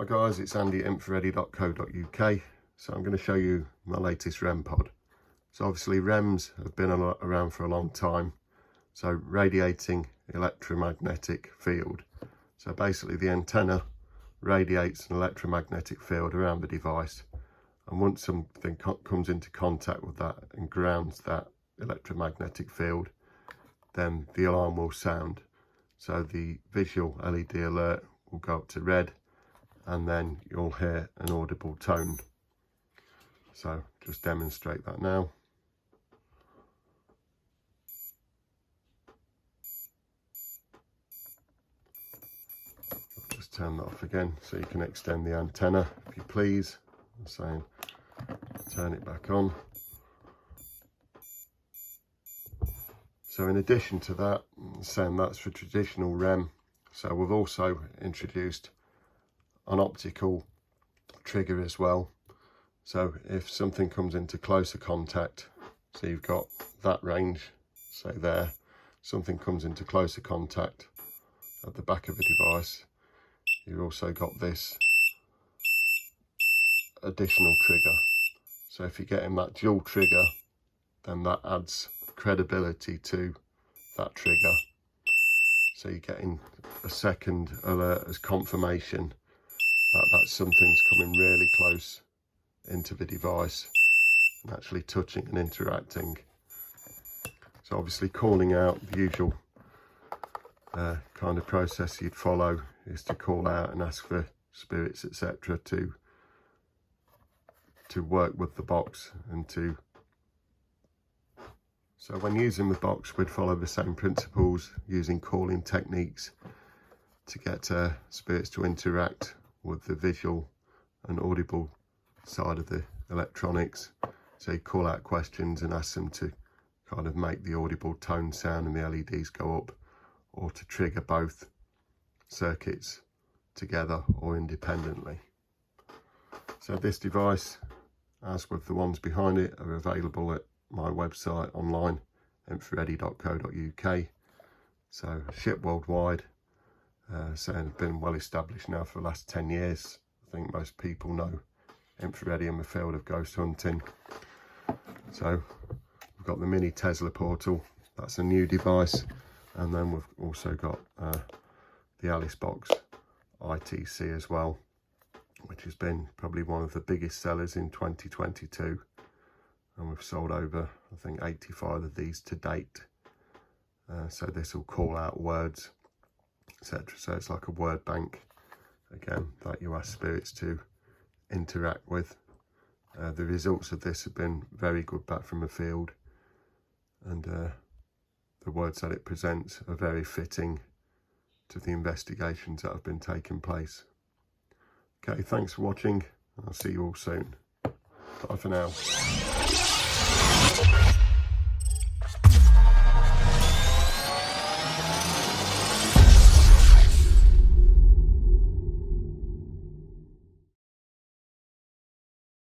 Hi guys, it's Andy at infraready.co.uk. So I'm going to show you my latest Rempod. So obviously REMs have been around for a long time. So radiating electromagnetic field. So basically the antenna radiates an electromagnetic field around the device, and once something comes into contact with that and grounds that electromagnetic field, then the alarm will sound. So the visual LED alert will go up to red, and then you'll hear an audible tone. So just demonstrate that now. I'll just turn that off again so you can extend the antenna if you please. I'm saying turn it back on. So in addition to that, saying that's for traditional REM, so we've also introduced an optical trigger as well. So if something comes into closer contact, so you've got that range, say there, something comes into closer contact at the back of the device, you've also got this additional trigger. So if you're getting that dual trigger, then that adds credibility to that trigger. So you're getting a second alert as confirmation that something's coming really close into the device and actually touching and interacting. So obviously calling out, the usual kind of process you'd follow is to call out and ask for spirits, etc., to work with the box and to. So when using the box, we'd follow the same principles, using calling techniques to get spirits to interact with the visual and audible side of the electronics. So you call out questions and ask them to kind of make the audible tone sound and the LEDs go up, or to trigger both circuits together or independently. So this device, as with the ones behind it, are available at my website online, infraready.co.uk. So ship worldwide. So it's been well established now for the last 10 years. I think most people know Infraready in the field of ghost hunting. So we've got the mini Tesla portal, that's a new device, and then we've also got the Alice Box ITC as well, which has been probably one of the biggest sellers in 2022, and we've sold over, I think, 85 of these to date. So this will call out words, etc. So it's like a word bank again that you ask spirits to interact with. The results of this have been very good back from the field, and the words that it presents are very fitting to the investigations that have been taking place. Okay, thanks for watching. I'll see you all soon. Bye for now.